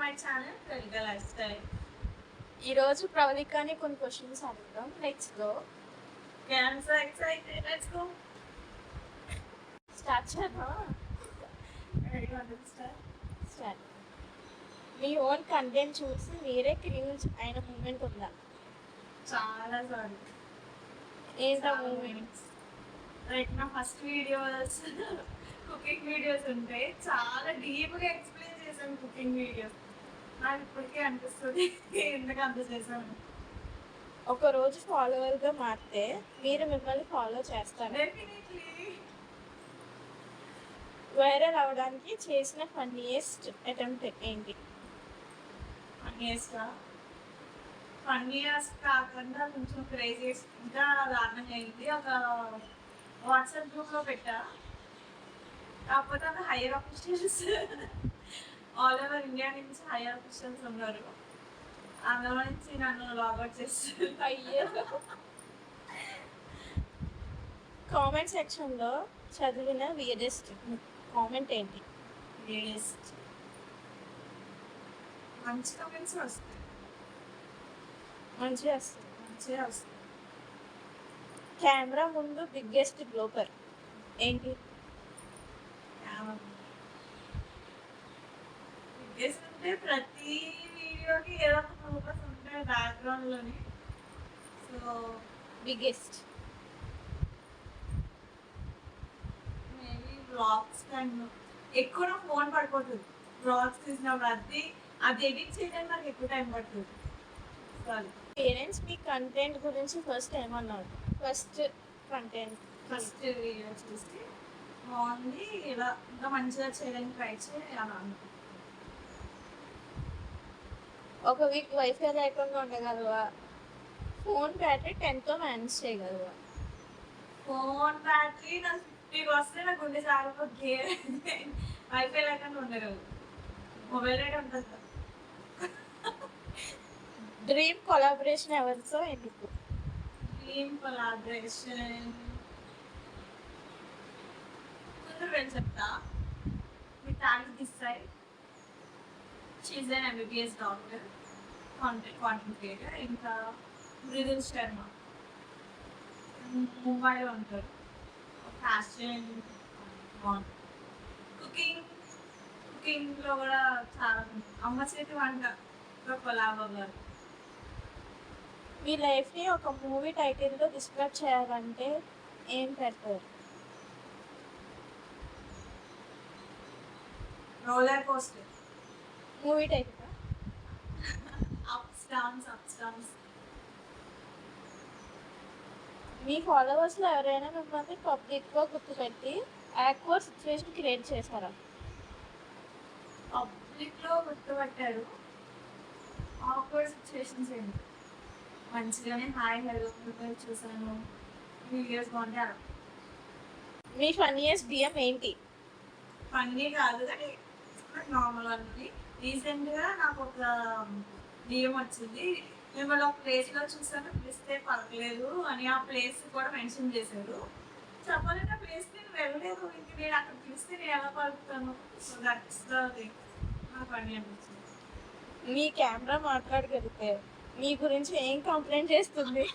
My channel Pravallika life style. ఈరోజు ప్రవళికని కొన్ని క్వశ్చన్స్ అడుగుదాం. Let's go. I'm so excited. Let's go. Start చేద్దామా? స్టార్ట్. మీ ఓన్ కంటెంట్ చూసి మీరే క్రింజ్ అయిన మూమెంట్ ఉందా? చాలా సార్లు. ఏంటా మూమెంట్స్? లైక్ నా ఫస్ట్ వీడియోస్ కుకింగ్ వీడియోస్ ఉంటాయి, చాలా డీప్గా ఎక్స్ప్లెయిన్ చేశాను కుకింగ్ వీడియోస్. నాకు ఇప్పటికీ అనిపిస్తుంది ఎందుకు అంత చేశాను. ఒక రోజు ఫాలోవర్గా మారితే మీరు మిమ్మల్ని ఫాలో చేస్తారు. డెఫినెట్లీ. వైరల్ అవ్వడానికి చేసిన ఫన్నీయెస్ట్ అటెంప్ట్ ఏంటి? ఫన్నీయెస్ట్ కాకుండా కొంచెం క్రేజియస్ ఇంకా దారుణంగా అయింది. ఒక వాట్సాప్ గ్రూప్లో పెట్టా, కాకపోతే ఒక hire officials all over India నుంచి హైయర్ ఆఫీషియల్స్ ఉన్నారు. అందులో నుంచి నన్ను లాగౌట్ చేస్తారు. అయ్యో. కామెంట్ సెక్షన్లో చదివిన వియరెస్ట్ కామెంట్ ఏంటి? వియరెస్ట్ మంచి కామెంట్స్ వస్తాయి. మంచిగా వస్తుంది. కెమెరా ముందు బిగ్గెస్ట్ బ్లోపర్ ఏంటి? అంటే ప్రతి వీడియోకి ఏదో ఒక ఫోకస్ ఉంటాయి బ్యాక్గ్రౌండ్లోని. So biggest maybe blogs time ఎక్కువ నా ఫోన్ పడిపోతుంది. బ్లాగ్స్ తీసినప్పుడు అది ఎడిట్ చేయడానికి నాకు ఎక్కువ టైం పడుతుంది. సారీ. పేరెంట్స్ మీ కంటెంట్ గురించి ఫస్ట్ ఏమన్నారు? ఫస్ట్ వీడియో చూసి బాగుంది, ఇలా ఇంకా మంచిగా చేయడానికి ట్రై చేయాలి అనుకుంటున్నాను. ఒక వీక్ వైఫై లేకుండా ఉండగలవా? ఫోన్ బ్యాటరీ 10తో మేనేజ్ చేయగలవా? ఫోన్ బ్యాటరీ నాకు 50 వస్తే నాకు ఉండే చాలా గేర్ వైఫై లేకుండా ఉండగలదు. మొబైల్ రేట్ ఉంటుంది కదా. డ్రీమ్ కొలాబరేషన్ ఎవరితో ఎందుకు? డ్రీమ్ కొలాబరేషన్ కొందరు ఫ్రెండ్స్ చెప్తా. మీ టాలెంట్ ఇస్తాయి. She an MBBS doctor, content creator. ఇంకా మృదుల్ శర్మ ముంబైలో ఉంటారు. ఫ్యాషన్ బాగుంటుంది. కుకింగ్లో కూడా చాలా అమ్మ చేతి వంటలో కొలాబ్ అవ్వాలి. మీ లైఫ్ని ఒక మూవీ టైటిల్లో డిస్క్రైబ్ చేయాలంటే ఏం పెడతారు? Roller coaster. Movie title ups downs. మీ ఫాలోవర్స్లో ఎవరైనా మిమ్మల్ని పబ్లిక్గా గుర్తుపెట్టి యాక్వర్డ్ సిచ్యువేషన్ క్రియేట్ చేశారా? పబ్లిక్లో గుర్తుపట్టారు. ఆక్వర్డ్ సిచ్యువేషన్స్ ఏంటి? మంచిగానే హాయ్ హలో ప్రిపేర్ చూసాను, వీడియోస్ బాగుంటారు. మీ ఫన్నీయెస్ట్ డిఎం ఏంటి? ఫన్నీ కాదు కానీ నార్మల్ అన్నది. రీసెంట్గా నాకు ఒక డిఎం వచ్చింది. మిమ్మల్ని ఒక ప్లేస్లో చూసాను, పిలిస్తే పలకలేదు అని ఆ ప్లేస్ కూడా మెన్షన్ చేశారు. చెప్పాలంటే ఆ ప్లేస్ నేను వెళ్ళలేదు. ఇంక నేను అక్కడ పిలిస్తే నేను ఎలా పలుకుతాను? So that's the thing. నాకు ఫన్నీ అనిపించింది. మీ కెమెరా మాట్లాడగలిగితే మీ గురించి ఏం కంప్లైంట్ చేస్తుంది?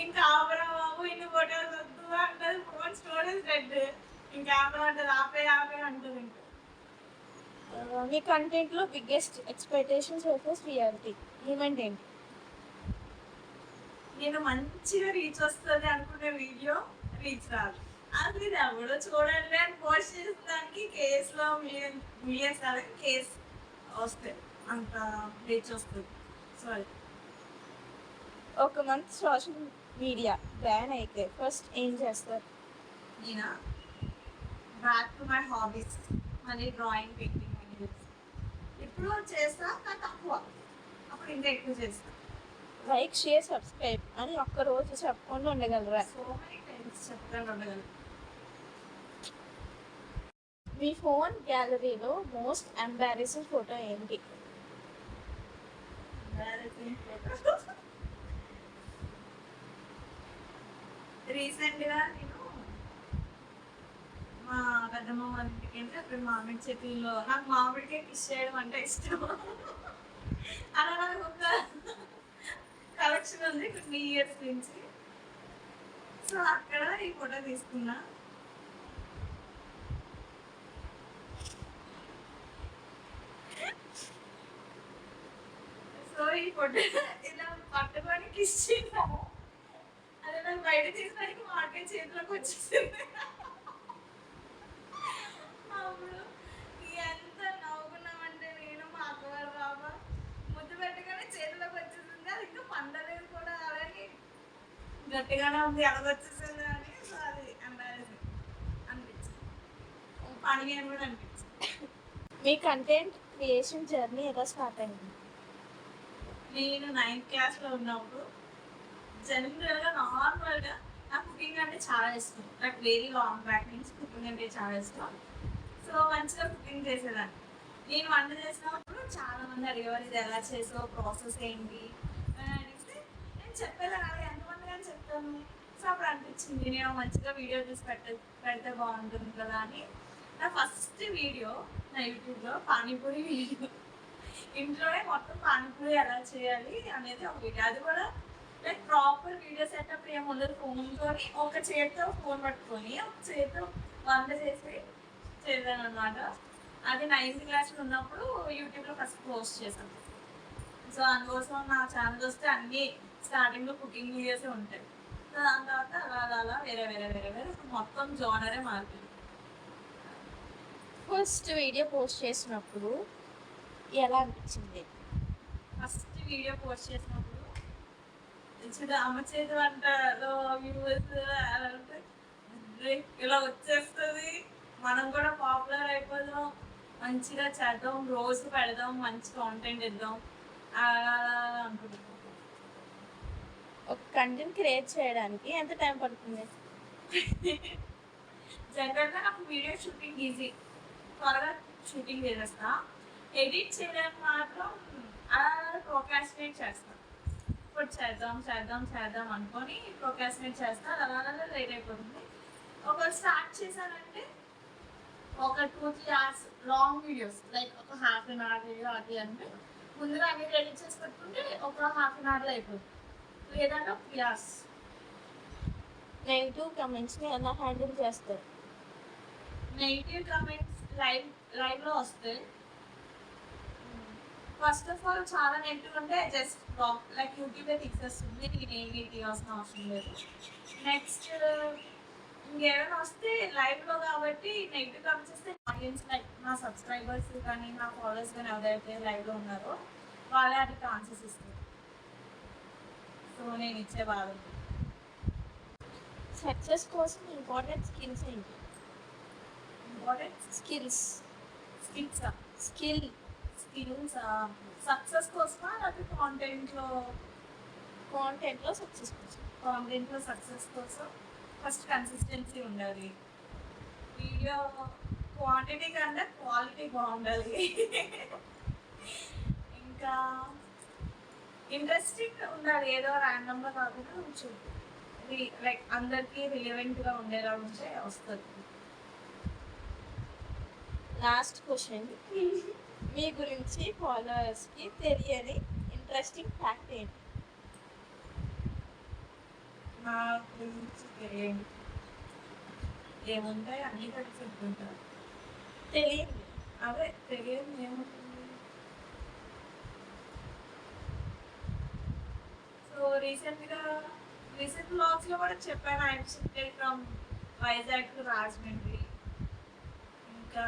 ఇంకా ఆపరా బాబు, ఇన్ని ఫోటోస్ వద్దు అంటది. Phone storage dead. ఇంకా ఆపరా అంటది, ఆపే అంటది. ఇంకా మీ కంటెంట్లో biggest expectations versus reality moment ఏంటి? నేను మంచిగా రీచ్ వస్తుంది అనుకునే వీడియో రీచ్ రాదు. అసలు ఇది ఎవడో చూడండి అని పోస్ట్ చేసిన దానికి కేసులో మిలియన్స్ కాదు, కేసు వస్తాయి, అంత రీచ్ వస్తుంది. సారీ. ఒక మంత్ సోషల్ మీడియా బ్యాన్ అయితే ఫస్ట్ ఏం చేస్తారు? నేను బ్యాక్ టు మై హాబీస్, మళ్ళీ డ్రాయింగ్, పెయింటింగ్ ఇప్పుడు చేస్తా, కానీ తక్కువ. అప్పుడు ఇంకా ఎక్కువ చేస్తా. లైక్, షేర్, సబ్స్క్రైబ్ అని ఒక్కరోజు చెప్పకుండా ఉండగలరా? సో మెనీ టైమ్స్ చెప్తాను ఉండగలరు. మీ ఫోన్ గ్యాలరీలో మోస్ట్ ఎంబారెసింగ్ ఫోటో ఏంటి? రీసెంట్గా నేను మా పెద్దమ్మ వాళ్ళ ఇంటికి వెళ్తే అక్కడ మామిడి చెట్లలో నాకు మామిడికాయ కిస్ చేయడం అంటే ఇష్టం. అలా నాకు ఒక కలెక్షన్ ఉంది 3 ఇయర్స్ నుంచి. సో అక్కడ ఈ ఫోటో తీసుకున్నా. సో ఈ ఫోటో ఇలా పట్టుకొని కిస్ చేసాము. అదే నాకు బయట తీసడానికి మామిడికాయ చేతిలోకి వచ్చేసింది. అప్పుడు ఎంత నవ్వుకున్నామంటే నేను మా అక్కవారు బాబా ముద్దు పెట్టగానే చేతిలోకి వచ్చేసింది. అది ఇంకా పండలేదు కూడా, అలాగే గట్టిగానే ఉంది, ఎలాగొచ్చేసింది అని. సో అది ఎంబారసింగ్ అనిపించింది, పని అని కూడా అనిపించింది. మీ కంటెంట్ క్రియేషన్ జర్నీ ఎలా స్టార్ట్ అయింది? నేను 9th క్లాస్లో ఉన్నప్పుడు జనరల్గా నార్మల్గా నాకు కుకింగ్ అంటే చాలా ఇష్టం. నాకు వెరీ లాంగ్ బ్యాక్ నుంచి కుకింగ్ అంటే చాలా ఇష్టం. సో మంచిగా కుకింగ్ చేసేదాన్ని. నేను వంట చేసినప్పుడు చాలా మంది అడిగేవారు, ఇది ఎలా చేసావు, ప్రాసెస్ ఏంటి అని అడిగితే నేను చెప్పేదాన్ని. అది ఎంతమంది కానీ చెప్తాను. సో అప్పుడు అనిపించింది నేను మంచిగా వీడియో తీసి పెడితే బాగుంటుంది కదా అని. నా ఫస్ట్ వీడియో నా యూట్యూబ్లో పానీపూరి వీడియో. ఇంట్లోనే మొత్తం పానీపూరి ఎలా చేయాలి అనేది ఒక వీడియో. అది కూడా లైక్ ప్రాపర్ వీడియో సెటప్ ఏముండదు. ఫోన్తో ఒక చేతితో ఫోన్ పట్టుకొని ఒక చేతితో వంట చేసి చేశాను అనమాట. అది 9th క్లాస్లో ఉన్నప్పుడు యూట్యూబ్లో ఫస్ట్ పోస్ట్ చేశాను. సో అందుకోసం నా ఛానల్ వస్తే అన్నీ స్టార్టింగ్లో కుకింగ్ వీడియోసే ఉంటాయి. సో దాని తర్వాత అలా వేరే మొత్తం జోనరే మారుతుంది. ఫస్ట్ వీడియో పోస్ట్ చేసినప్పుడు ఎలా అనిపించింది? ఫస్ట్ వీడియో పోస్ట్ చేసినప్పుడు అమ్మ చేతి వంటలో వ్యూవర్స్ అలా ఉంటే ఇలా వచ్చేస్తుంది, మనం కూడా పాపులర్ అయిపోదాం, మంచిగా చేద్దాం, రోజు పెడదాం, మంచి కాంటెంట్ ఇద్దాం అలా అనుకుంటున్నాం. ఒక కంటెంట్ క్రియేట్ చేయడానికి ఎంత టైం పడుతుంది? జనరల్గా నాకు వీడియో షూటింగ్ ఈజీ, త్వరగా షూటింగ్ చేసేస్తా. ఎడిట్ చేయడానికి మాత్రం అలా ప్రోకాస్టినేట్ చేస్తాను. ఇప్పుడు చేద్దాం అనుకొని ప్రోకాస్టినేట్ చేస్తా, అలా లేట్ అయిపోతుంది. ఒకటి స్టార్ట్ చేశానంటే ఒక 2-3 hours లాంగ్ వీడియోస్, లైక్ ఒక ½ an hour వీడియో అది అంటే ముందుగా అన్ని రెడీ చేసి పెట్టుకుంటే ఒక ½ an hourలో అయిపోతుంది, లేదంటే 3 hours. నెగిటివ్ కమెంట్స్ని ఎలా హ్యాండిల్ చేస్తారు? నెగిటివ్ కమెంట్స్ లైవ్లో వస్తాయి. ఫస్ట్ ఆఫ్ ఆల్ చాలా నెగిటివ్ ఉంటే జస్ట్ బ్లాక్, లైక్ యూట్యూబే తీసేస్తుంది, నేనేమి తీయాల్సిన అవసరం లేదు. నెక్స్ట్ ఇంకేమైనా వస్తే లైవ్లో కాబట్టి నెగిటివ్ కమెంట్స్ వస్తే ఆడియన్స్ లైక్ నా సబ్స్క్రైబర్స్ కానీ నా ఫాలోవర్స్ కానీ ఎవరైతే లైవ్లో ఉన్నారో వాళ్ళే అది ఆన్సర్స్ ఇస్తారు. సో నేను ఇచ్చే బాధ. సక్సెస్ కోసం ఇంపార్టెంట్ స్కిల్స్ ఏంటి? ఇంపార్టెంట్ స్కిల్స్ స్కిల్స్ సక్సెస్ కోసమా లేకపోతే కాంటెంట్లో సక్సెస్ కోసం? కాంటెంట్లో సక్సెస్ కోసం ఫస్ట్ కన్సిస్టెన్సీ ఉండాలి. వీడియో క్వాంటిటీ కంటే క్వాలిటీ బాగుండాలి. ఇంకా ఇంట్రెస్టింగ్ ఉండాలి, ఏదో ర్యాండమ్గా కాకుండా కొంచెం లైక్ అందరికీ రిలవెంట్గా ఉండేలా ఉంటే వస్తుంది. లాస్ట్ క్వశ్చన్, మీ గురించి ఫాలోవర్స్కి తెలియని ఇంట్రెస్టింగ్ ఫ్యాక్ట్ ఏంటి? నా గురించి తెలియండి ఏముంటాయి, అన్నీ కలిసి చెప్తుంటారు. తెలియదు అవే తెలియదు ఏముంటుంది. సో రీసెంట్ బ్లాగ్స్లో కూడా చెప్పాను, I shifted from Vizag to Rajahmundry. ఇంకా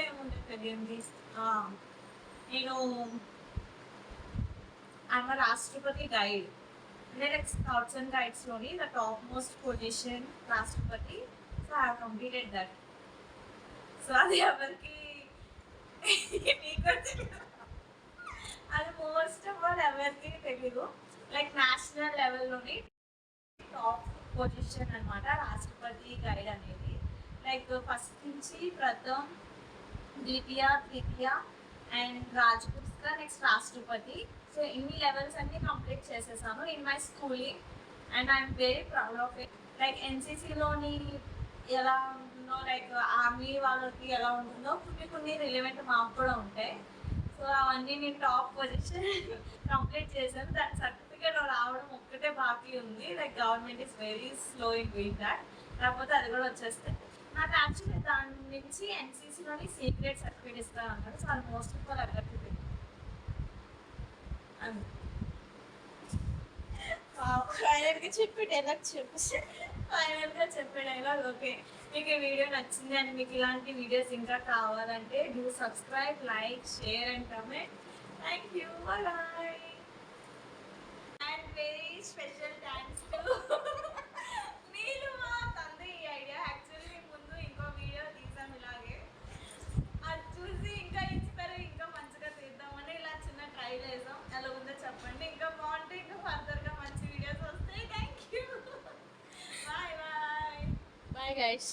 ఏముంటుంది తెలియండి. నేను ఐఎమ్ రాష్ట్రపతి గైడ్, అంటే లైక్ స్కౌట్స్ అండ్ గైడ్స్లోని the top most position Rashtrapati. So I have completed that. So అది ఎవరికి అది మోస్ట్ ఆఫ్ ఆల్ ఎవరికి తెలీదు. లైక్ నేషనల్ లెవెల్లోని టాప్ పొజిషన్ అనమాట రాష్ట్రపతి గైడ్ అనేది. లైక్ ఫస్ట్ నుంచి ప్రథమ్, ద్వితీయ, తృతీయ అండ్ రాజ్పుత్స్కా, నెక్స్ట్ రాష్ట్రపతి. సో ఇన్ని లెవెల్స్ అన్ని కంప్లీట్ చేసేసాను in my schooling and I'm very proud of it. Like ఎన్సీసీలోని ఎలా ఉంటుందో లైక్ ఆర్మీ వాళ్ళకి ఎలా ఉంటుందో కొన్ని కొన్ని రిలవెంట్ మాకు కూడా ఉంటాయి. సో అవన్నీ నేను టాప్ పొజిషన్ కంప్లీట్ చేశాను. దాని సర్టిఫికేట్ రావడం ఒక్కటే బాకీ ఉంది. Like government is very slow in doing that. కాకపోతే అది కూడా వచ్చేస్తే నాకు యాక్చువల్లీ దాని నుంచి ఎన్సీసీలోని సీక్రెట్ సర్టిఫికేట్ ఇస్తాను అన్నాడు. సో అది మోస్ట్ ఆఫ్ ఆల్ అట్రాక్టివ్ ఫైనల్గా చెప్పి డైలాగ్ చెప్పు. ఫైనల్గా చెప్పే డైలాగ్ ఓకే. మీకు ఈ వీడియో నచ్చింది అండ్ మీకు ఇలాంటి వీడియోస్ ఇంకా కావాలంటే do subscribe, like, share and comment. Thank you, bye. And very special thanks to మీరు మా తండ్రి ఈ ఐడియా. యాక్చువల్లీ ముందు ఇంకో వీడియో తీసాం ఇలాగే, అది చూసి ఇంకా ఇన్స్పైర్ ఇంకా మంచిగా తీద్దామని ఇలా చిన్న ట్రై చేసాం. ఎలా ఉందో చెప్పండి. ఇంకా బాగుంటే ఇంకా ఫర్దర్గా మంచి వీడియోస్ వస్తాయి. Thank you. Bye bye. Bye guys.